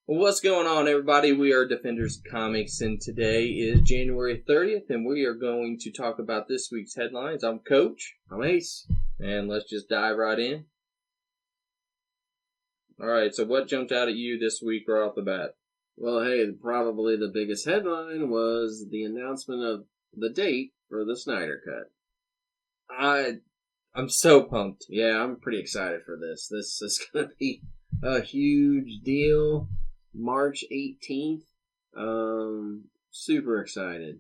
Well, what's going on, everybody? We are Defenders of Comics, and today is January 30th, and we are going to talk about this week's headlines. I'm Coach. I'm Ace. And let's just dive right in. Alright, so what jumped out at you this week right off the bat? Well, hey, probably the biggest headline was the announcement of the date for the Snyder Cut. I'm so pumped. Yeah, I'm pretty excited for this. This is going to be a huge deal. March 18th. Super excited.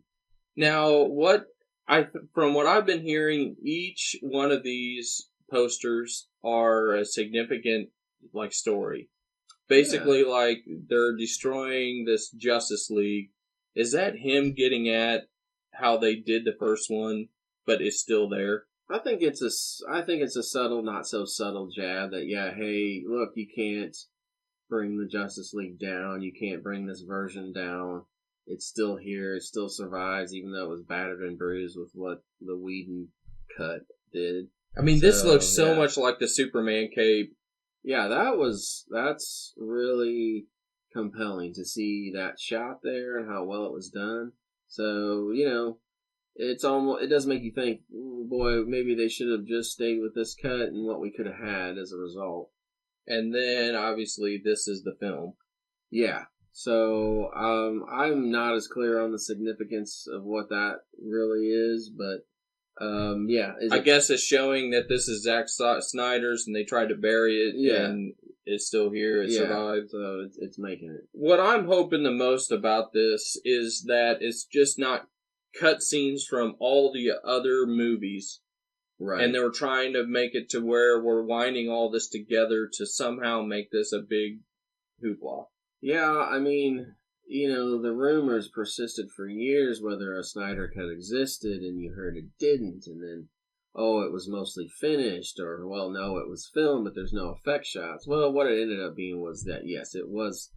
Now, from what I've been hearing, each one of these posters are a significant, story. Basically, they're destroying this Justice League. Is that him getting at how they did the first one, but it's still there? I think it's a subtle, not so subtle jab that, hey, look, you can't bring the Justice League down. You can't bring this version down. It's still here. It still survives, even though it was battered and bruised with what the Whedon cut did. I mean, this looks so much like the Superman cape. Yeah, that's really compelling to see that shot there and how well it was done. So, it does make you think, boy, maybe they should have just stayed with this cut and what we could have had as a result. And then, obviously, this is the film. Yeah. So, I'm not as clear on the significance of what that really is, but, I guess it's showing that this is Zack Snyder's and they tried to bury it, and it's still here. It survived. So, it's making it. What I'm hoping the most about this is that it's just not cutscenes from all the other movies. Right. And they were trying to make it to where we're winding all this together to somehow make this a big hoopla. Yeah, I mean, the rumors persisted for years whether a Snyder Cut existed, and you heard it didn't, and then, it was mostly finished, or, well, no, it was filmed, but there's no effect shots. Well, what it ended up being was that, yes, it was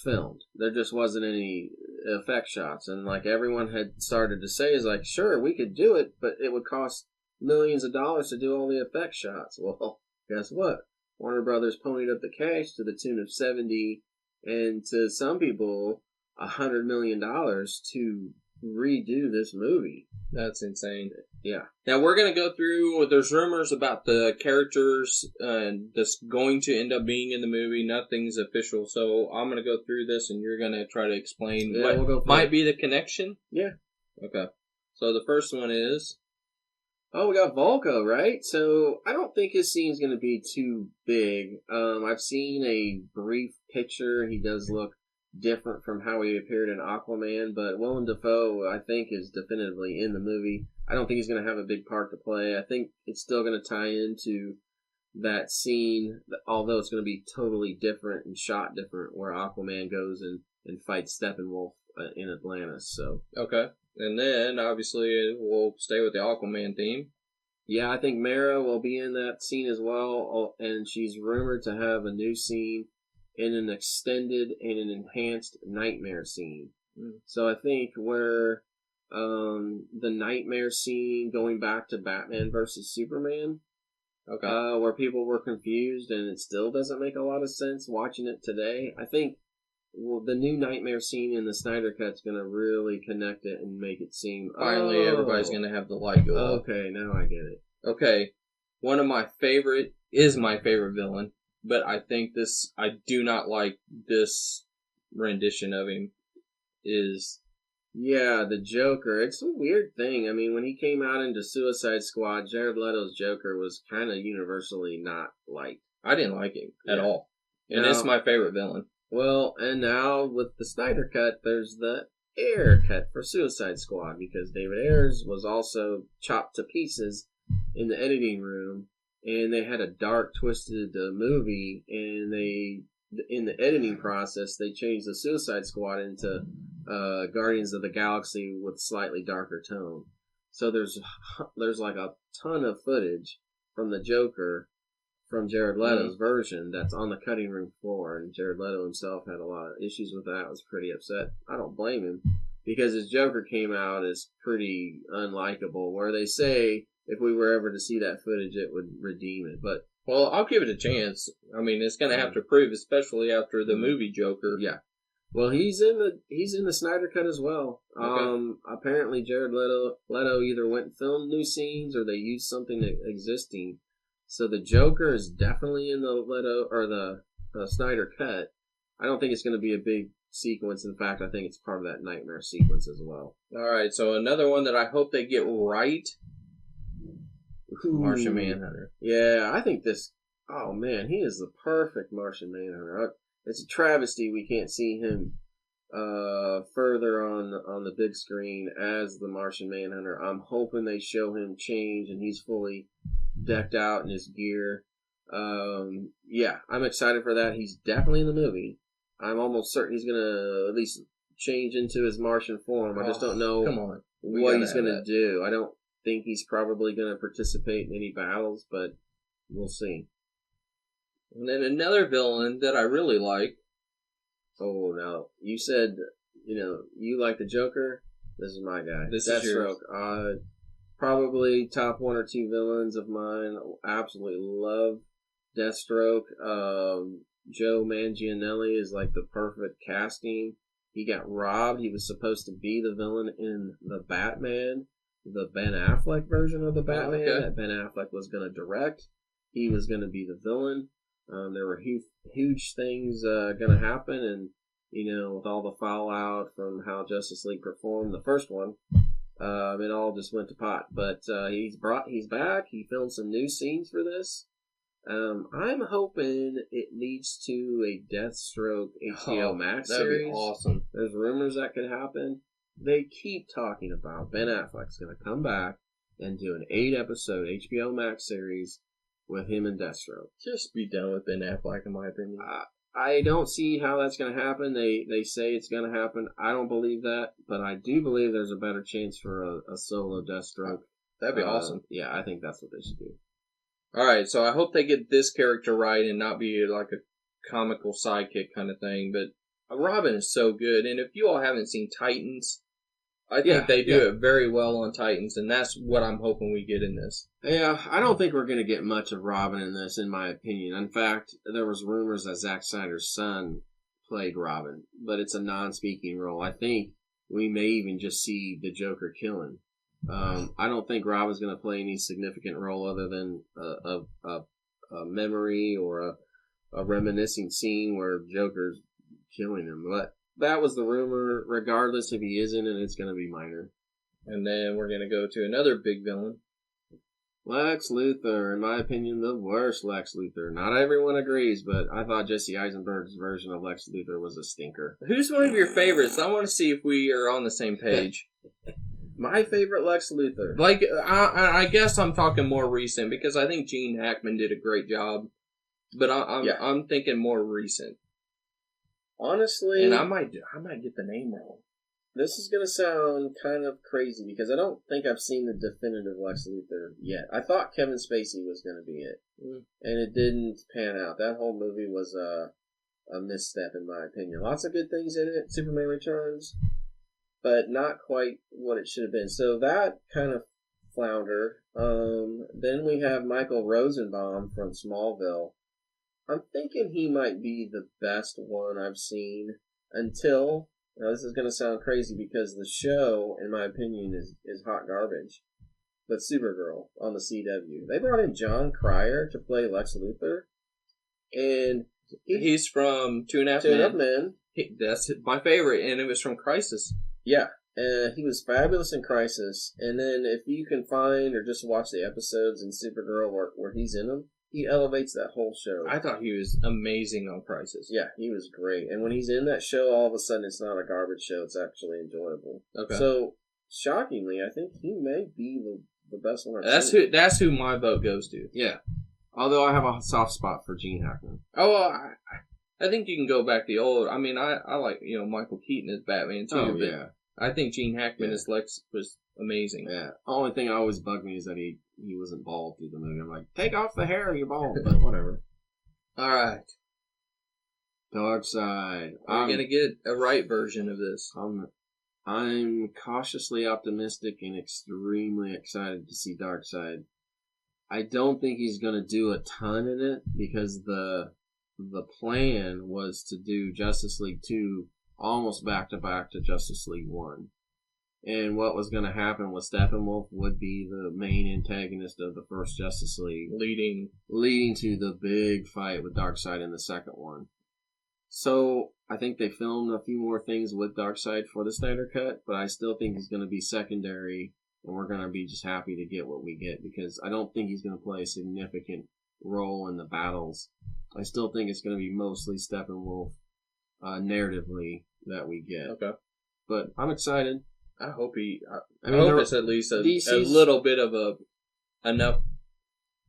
filmed. There just wasn't any effect shots, and everyone had started to say is sure, we could do it, but it would cost millions of dollars to do all the effect shots. Well, guess what? Warner Brothers ponied up the cash to the tune of 70, and to some people, $100 million to redo this movie. That's insane. Yeah. Now we're going to go through, there's rumors about the characters that's going to end up being in the movie. Nothing's official, so I'm going to go through this and you're going to try to explain what might be the connection? Yeah. Okay. So the first one is... Oh, we got Volko, right? So I don't think his scene's going to be too big. I've seen a brief picture. He does look different from how he appeared in Aquaman, but Willem Dafoe, I think, is definitively in the movie. I don't think he's going to have a big part to play. I think it's still going to tie into that scene, although it's going to be totally different and shot different, where Aquaman goes and fights Steppenwolf in Atlantis. So okay. And then, obviously, we'll stay with the Aquaman theme. Yeah, I think Mara will be in that scene as well, and she's rumored to have a new scene in an extended and an enhanced Nightmare scene. So I think where the Nightmare scene going back to Batman versus Superman, where people were confused and it still doesn't make a lot of sense watching it today, I think the new Nightmare scene in the Snyder Cut's going to really connect it and make it seem... Finally, everybody's going to have the light go off. Okay, now I get it. Okay, one of my favorite villain, but I do not like this rendition of him, is... Yeah, the Joker. It's a weird thing. I mean, when he came out into Suicide Squad, Jared Leto's Joker was kind of universally not liked. I didn't like him at all. And it's my favorite villain. Well, and now with the Snyder Cut, there's the Ayer cut for Suicide Squad, because David Ayers was also chopped to pieces in the editing room, and they had a dark, twisted movie, and in the editing process, they changed the Suicide Squad into Guardians of the Galaxy with slightly darker tone. So there's a ton of footage from the Joker from Jared Leto's version that's on the cutting room floor, and Jared Leto himself had a lot of issues with that. Was pretty upset. I don't blame him, because his Joker came out as pretty unlikable, where they say if we were ever to see that footage, it would redeem it. But Well, I'll give it a chance. I mean, it's going to have to prove, especially after the movie Joker. Yeah. Well, he's in the Snyder cut as well. Okay. Apparently Jared Leto either went and filmed new scenes or they used something existing. So the Joker is definitely in the Leto or the Snyder cut. I don't think it's going to be a big sequence. In fact, I think it's part of that nightmare sequence as well. All right. So another one that I hope they get right. Martian Manhunter. Yeah, I think this. Oh man, he is the perfect Martian Manhunter. It's a travesty we can't see him further on the big screen as the Martian Manhunter. I'm hoping they show him change and he's fully decked out in his gear. Yeah, I'm excited for that. He's definitely in the movie. I'm almost certain he's gonna at least change into his Martian form. I just don't know what he's gonna do. I don't think he's probably gonna participate in any battles, but we'll see. And then another villain that I really like. Oh, now you said you like the Joker. This is my guy. This is yours. Probably top 1 or 2 villains of mine. Absolutely love Deathstroke. Joe Manganiello is like the perfect casting. He got robbed. He was supposed to be the villain in the Batman, the Ben Affleck version of the Batman that Ben Affleck was going to direct. He was going to be the villain. There were huge things going to happen, and with all the fallout from how Justice League performed the first one, it all just went to pot. But he's back. He filmed some new scenes for this. I'm hoping it leads to a Deathstroke HBO Max series. That'd be awesome. There's rumors that could happen. They keep talking about Ben Affleck's going to come back and do an 8-episode HBO Max series with him and Deathstroke. Just be done with Ben Affleck, in my opinion. I don't see how that's going to happen. They say it's going to happen. I don't believe that, but I do believe there's a better chance for a solo Deathstroke. That'd be awesome. Yeah, I think that's what they should do. All right, so I hope they get this character right and not be like a comical sidekick kind of thing. But Robin is so good, and if you all haven't seen Titans, I think they do it very well on Titans, and that's what I'm hoping we get in this. Yeah, I don't think we're going to get much of Robin in this, in my opinion. In fact, there was rumors that Zack Snyder's son played Robin, but it's a non-speaking role. I think we may even just see the Joker killing. I don't think Robin's going to play any significant role other than a memory or a reminiscing scene where Joker's killing him. But that was the rumor. Regardless if he isn't, and it's going to be minor. And then we're going to go to another big villain. Lex Luthor, in my opinion, the worst Lex Luthor. Not everyone agrees, but I thought Jesse Eisenberg's version of Lex Luthor was a stinker. Who's one of your favorites? I want to see if we are on the same page. My favorite Lex Luthor. Like, I guess I'm talking more recent because I think Gene Hackman did a great job. But I'm thinking more recent. Honestly, and I might get the name wrong. This is going to sound kind of crazy because I don't think I've seen the definitive Lex Luthor yet. I thought Kevin Spacey was going to be it, and it didn't pan out. That whole movie was a misstep, in my opinion. Lots of good things in it, Superman Returns, but not quite what it should have been. So that kind of floundered. Then we have Michael Rosenbaum from Smallville. I'm thinking he might be the best one I've seen until... Now, this is going to sound crazy because the show, in my opinion, is hot garbage. But Supergirl on the CW. They brought in John Cryer to play Lex Luthor. And he's from Two and a Half Men. That's my favorite, and it was from Crisis. Yeah. He was fabulous in Crisis. And then if you can find or just watch the episodes in Supergirl where he's in them, he elevates that whole show. I thought he was amazing on Crisis. Yeah, he was great. And when he's in that show, all of a sudden it's not a garbage show. It's actually enjoyable. Okay. So, shockingly, I think he may be the best one I've seen. That's who my vote goes to. Yeah. Although I have a soft spot for Gene Hackman. Oh, I think you can go back to the old. I mean, I like, Michael Keaton as Batman too. Oh, but yeah. I think Gene Hackman as Lex was amazing. Yeah. Only thing that always bugged me is that he wasn't bald through the movie. I'm like, take off the hair, you're bald. But whatever. All right. Darkseid. We're going to get a right version of this. I'm cautiously optimistic and extremely excited to see Darkseid. I don't think he's going to do a ton in it because the plan was to do Justice League 2 almost back to back to Justice League 1. And what was going to happen was Steppenwolf would be the main antagonist of the first Justice League, leading to the big fight with Darkseid in the second one. So I think they filmed a few more things with Darkseid for the Snyder Cut, but I still think he's going to be secondary, and we're going to be just happy to get what we get because I don't think he's going to play a significant role in the battles. I still think it's going to be mostly Steppenwolf narratively that we get. Okay. But I'm excited. I hope I hope it's at least a little bit of enough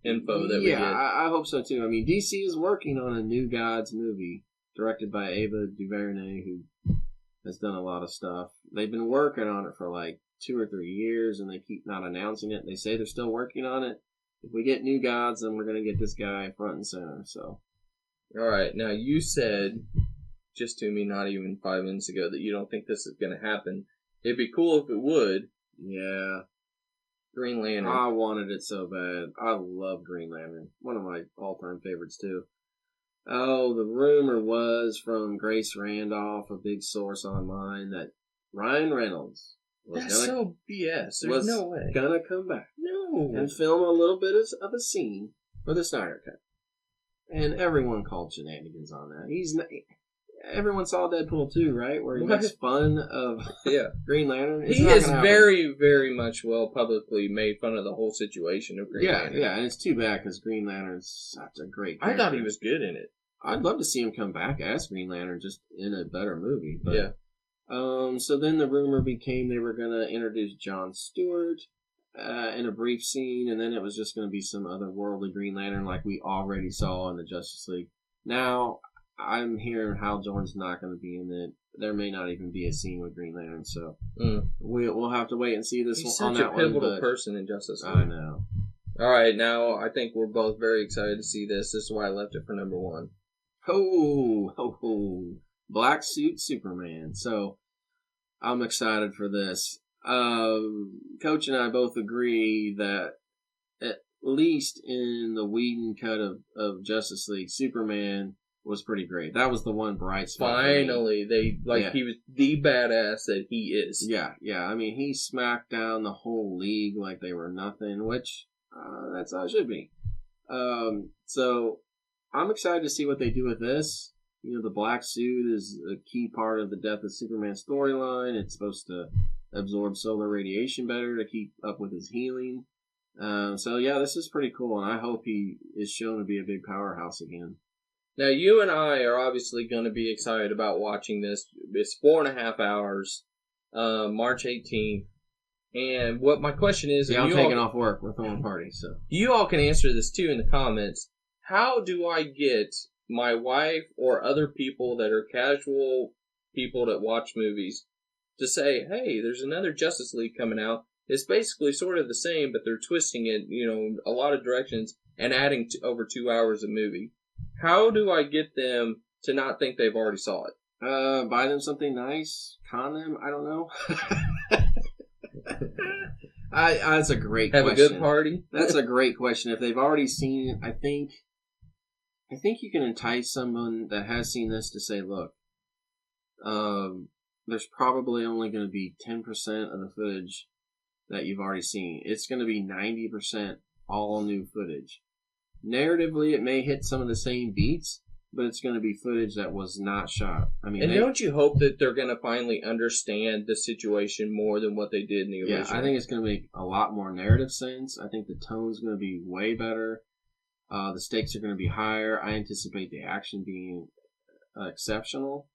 info that we get. Yeah, I hope so too. I mean, DC is working on a New Gods movie directed by Ava DuVernay, who has done a lot of stuff. They've been working on it for like 2 or 3 years, and they keep not announcing it. They say they're still working on it. If we get New Gods, then we're going to get this guy front and center. So, all right. Now, you said just to me not even 5 minutes ago that you don't think this is going to happen. It'd be cool if it would. Yeah. Green Lantern. I wanted it so bad. I love Green Lantern. One of my all-time favorites, too. Oh, the rumor was from Grace Randolph, a big source online, that Ryan Reynolds was so BS. There's no way. Gonna come back. No. And film a little bit of a scene for the Snyder Cut. And everyone called shenanigans on that. Everyone saw Deadpool 2, right? Where he makes fun of Green Lantern. He has very, very much publicly made fun of the whole situation of Green Lantern. Yeah, and it's too bad because Green Lantern's such a great character. I thought he was good in it. I'd love to see him come back as Green Lantern, just in a better movie. But, so then the rumor became they were going to introduce Jon Stewart in a brief scene, and then it was just going to be some otherworldly Green Lantern like we already saw in the Justice League. Now, I'm hearing Hal Jordan's not going to be in it. There may not even be a scene with Green Lantern, so we'll have to wait and see this He's on that one. He's such a pivotal person in Justice League. I know. All right, now I think we're both very excited to see this. This is why I left it for number 1. Black Suit Superman. So I'm excited for this. Coach and I both agree that at least in the Whedon cut of Justice League, Superman was pretty great. That was the one bright spot. Finally, he was the badass that he is. Yeah. I mean, he smacked down the whole league like they were nothing, which that's how it should be. So I'm excited to see what they do with this. You know, the black suit is a key part of the Death of Superman storyline. It's supposed to absorb solar radiation better to keep up with his healing. So yeah, this is pretty cool, and I hope he is shown to be a big powerhouse again. Now, you and I are obviously going to be excited about watching this. It's 4.5 hours, March 18th. And what my question is... Yeah, I'm taking off work. We're throwing parties, so... You all can answer this, too, in the comments. How do I get my wife or other people that are casual people that watch movies to say, hey, there's another Justice League coming out. It's basically sort of the same, but they're twisting it, a lot of directions and adding over 2 hours of movie. How do I get them to not think they've already saw it? Buy them something nice. Con them. I don't know. That's a great question. Have a good party? That's a great question. If they've already seen it, I think you can entice someone that has seen this to say, look, there's probably only going to be 10% of the footage that you've already seen. It's going to be 90% all new footage. Narratively, it may hit some of the same beats, but it's going to be footage that was not shot. I mean, don't you hope that they're going to finally understand the situation more than what they did in the original? Yeah, I think it's going to make a lot more narrative sense. I think the tone's going to be way better. The stakes are going to be higher. I anticipate the action being exceptional.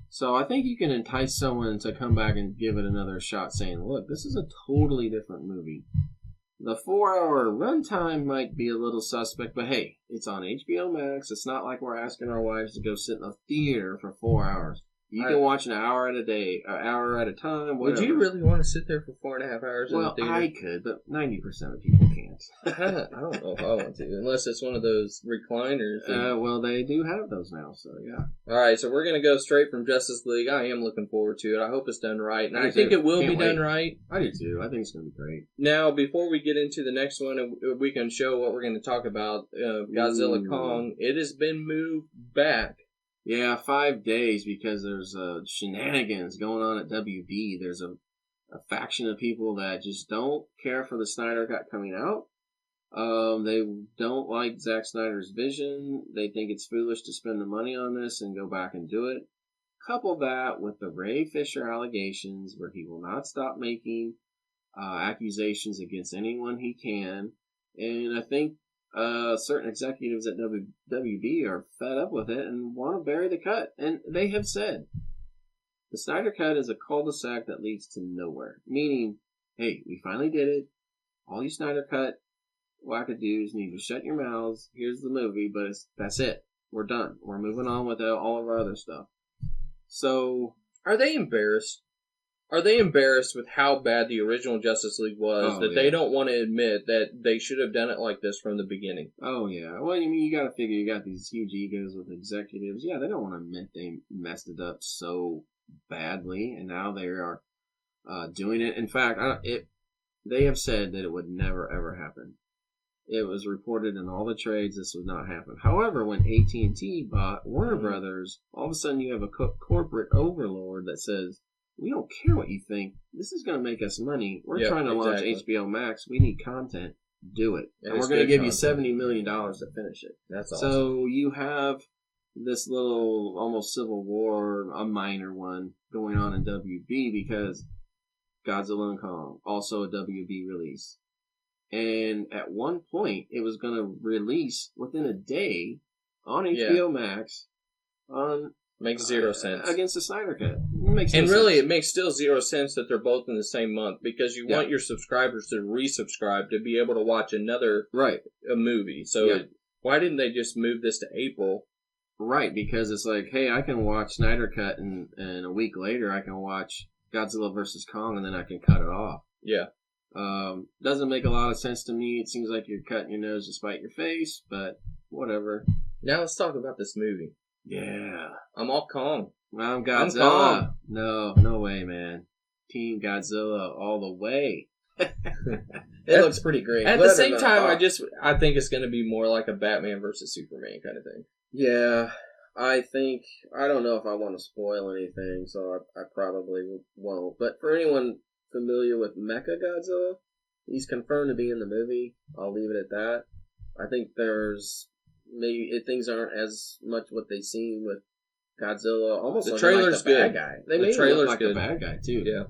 So I think you can entice someone to come back and give it another shot saying, look, this is a totally different movie. The 4-hour runtime might be a little suspect, but hey, it's on HBO Max. It's not like we're asking our wives to go sit in a theater for 4 hours. You can watch an hour at a time. Whatever. Would you really want to sit there for 4.5 hours in the theater? Well, I could, but 90% of people can't. I don't know if I want to, unless it's one of those recliners. Well, they do have those now, so yeah. All right, so we're going to go straight from Justice League. I am looking forward to it. I hope it's done right, and I think it will be done right. I do too. I think it's going to be great. Now, before we get into the next one, we can show what we're going to talk about, Godzilla Kong. It has been moved back. Yeah, 5 days because there's shenanigans going on at WB. There's a faction of people that just don't care for the Snyder Cut coming out. They don't like Zack Snyder's vision. They think it's foolish to spend the money on this and go back and do it. Couple that with the Ray Fisher allegations where he will not stop making accusations against anyone he can. And I think certain executives at WB are fed up with it and want to bury the cut. And they have said, the Snyder Cut is a cul-de-sac that leads to nowhere. Meaning, hey, we finally did it. All you Snyder Cut wackadoos need to shut your mouths. Here's the movie, but that's it. We're done. We're moving on with all of our other stuff. So, are they embarrassed? Are they embarrassed with how bad the original Justice League was they don't want to admit that they should have done it like this from the beginning? Oh, yeah. Well, I mean, you got to figure you got these huge egos with executives. Yeah, they don't want to admit they messed it up so badly, and now they are doing it. In fact, they have said that it would never, ever happen. It was reported in all the trades this would not happen. However, when AT&T bought Warner Brothers, all of a sudden you have a corporate overlord that says, we don't care what you think. This is going to make us money. We're trying to launch HBO Max. We need content. Do it. And we're going to give you $70 million to finish it. That's awesome. So you have this little almost civil war, a minor one, going on in WB because Godzilla and Kong, also a WB release. And at one point, it was going to release within a day on HBO Max on... Makes zero sense. Against the Snyder Cut. It makes still zero sense that they're both in the same month because you want your subscribers to resubscribe to be able to watch another movie. So why didn't they just move this to April? Right, because it's like, hey, I can watch Snyder Cut and a week later I can watch Godzilla vs. Kong and then I can cut it off. Yeah. Doesn't make a lot of sense to me. It seems like you're cutting your nose to spite your face, but whatever. Now let's talk about this movie. Yeah. I'm all Kong. I'm Godzilla. No way, man. Team Godzilla all the way. It looks pretty great. At the same time, I think it's going to be more like a Batman versus Superman kind of thing. Yeah. I don't know if I want to spoil anything, so I probably won't. But for anyone familiar with Mecha Godzilla, he's confirmed to be in the movie. I'll leave it at that. I think things aren't as much what they seem with Godzilla. Almost the trailer's good. Bad guy. They made him look like a bad guy too. Yeah.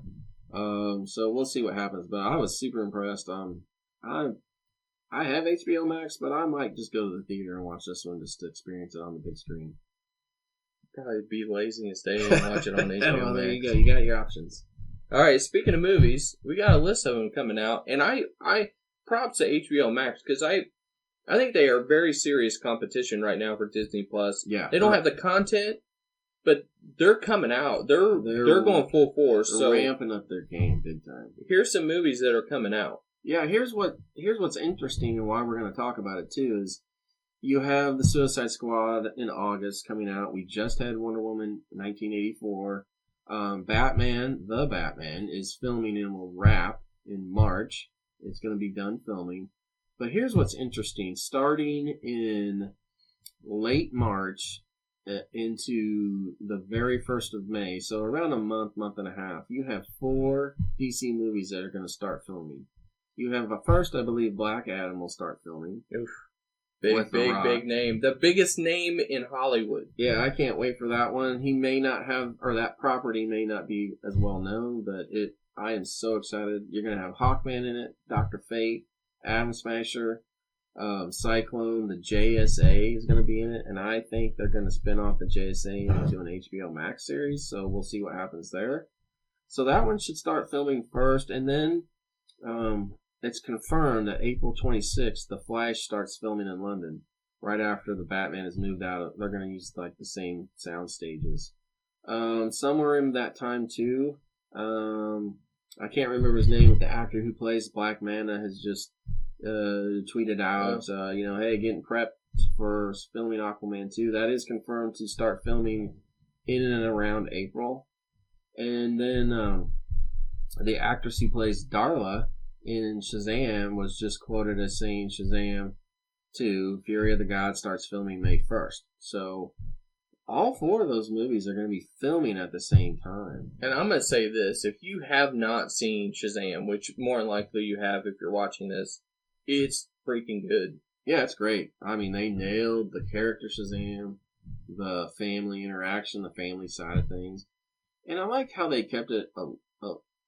So we'll see what happens. But I was super impressed. I have HBO Max, but I might just go to the theater and watch this one just to experience it on the big screen. Probably be lazy and stay and watch it on HBO Max. Well, there you go. You got your options. All right. Speaking of movies, we got a list of them coming out, and I props to HBO Max because I think they are very serious competition right now for Disney Plus. Yeah, they don't have the content, but they're coming out. They're going full force. They're so ramping up their game big time. Here's some movies that are coming out. Yeah, here's what's interesting and why we're going to talk about it too is you have the Suicide Squad in August coming out. We just had Wonder Woman 1984. Batman, The Batman, is filming and will wrap in March. It's going to be done filming. But here's what's interesting. Starting in late March into the very 1st of May, so around a month and a half, you have 4 DC movies that are going to start filming. You have first, I believe, Black Adam will start filming. Oof. Big name. The biggest name in Hollywood. Yeah, I can't wait for that one. He may not have, or that property may not be as well known, but I am so excited. You're going to have Hawkman in it, Dr. Fate, Atom Smasher, Cyclone, the JSA is going to be in it, and I think they're going to spin off the JSA into an HBO Max series, so we'll see what happens there. So that one should start filming first, and then it's confirmed that April 26th, The Flash starts filming in London, right after the Batman is moved out. They're going to use like the same sound stages. Somewhere in that time too. I can't remember his name, but the actor who plays Black Manta has just tweeted out, hey, getting prepped for filming Aquaman 2. That is confirmed to start filming in and around April. And then the actress who plays Darla in Shazam was just quoted as saying Shazam 2, Fury of the Gods, starts filming May 1st. So all 4 of those movies are going to be filming at the same time. And I'm going to say this. If you have not seen Shazam, which more than likely you have if you're watching this, it's freaking good. Yeah, it's great. I mean, they nailed the character Shazam, the family interaction, the family side of things. And I like how they kept it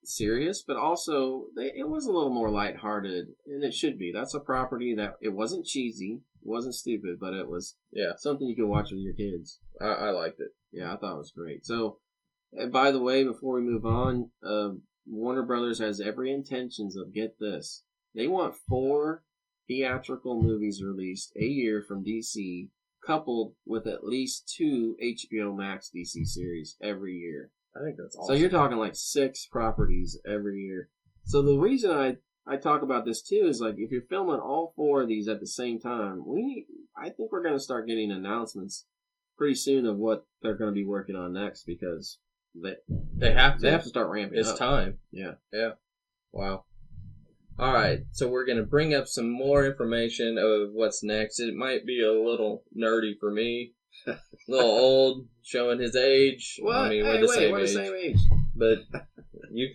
serious, but also it was a little more lighthearted, and it should be. That's a property that it wasn't cheesy, it wasn't stupid, but it was something you could watch with your kids. I liked it. Yeah, I thought it was great. So, and by the way, before we move on, Warner Brothers has every intentions of, get this, they want 4 theatrical movies released a year from DC, coupled with at least 2 HBO Max DC series every year. I think that's awesome. So you're talking like 6 properties every year. So the reason I talk about this too is, like, if you're filming all 4 of these at the same time, I think we're going to start getting announcements pretty soon of what they're going to be working on next, because they have to start ramping up. It's time. Yeah. Wow. All right, so we're going to bring up some more information of what's next. It might be a little nerdy for me, a little old, showing his age. What? I mean, we're the same age. But you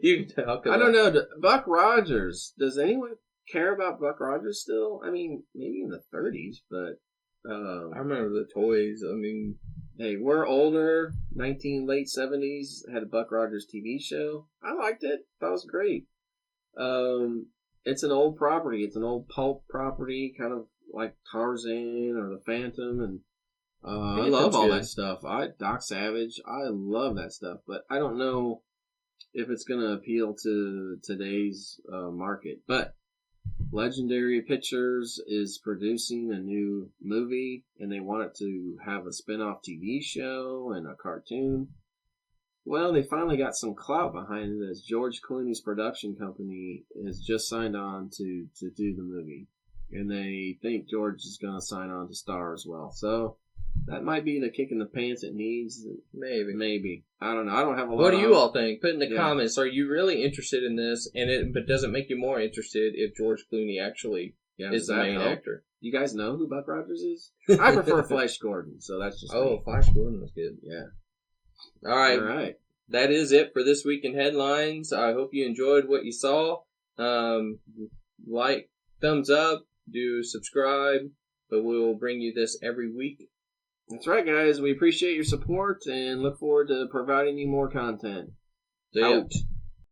can talk about. I don't know. Buck Rogers. Does anyone care about Buck Rogers still? I mean, maybe in the 30s, but I remember the toys. I mean, hey, we're older. Late 70s had a Buck Rogers TV show. I liked it. That was great. It's an old property. It's an old pulp property, kind of like Tarzan or the Phantom, and I love all that stuff. Doc Savage, I love that stuff, but I don't know if it's going to appeal to today's market. But Legendary Pictures is producing a new movie, and they want it to have a spin-off TV show and a cartoon. Well, they finally got some clout behind it, as George Clooney's production company has just signed on to do the movie. And they think George is going to sign on to star as well. So that might be the kick in the pants it needs. Maybe. I don't know. I don't have a lot. What do you all think? Put in the comments. Are you really interested in this? But does it make you more interested if George Clooney actually is the main actor? You guys know who Buck Rogers is? I prefer Flash Gordon, so that's just me. Flash Gordon was good. Yeah. All right. That is it for this week in headlines. I hope you enjoyed what you saw. Like, thumbs up, do subscribe, but we'll bring you this every week. That's right, guys. We appreciate your support and look forward to providing you more content. See ya. Out.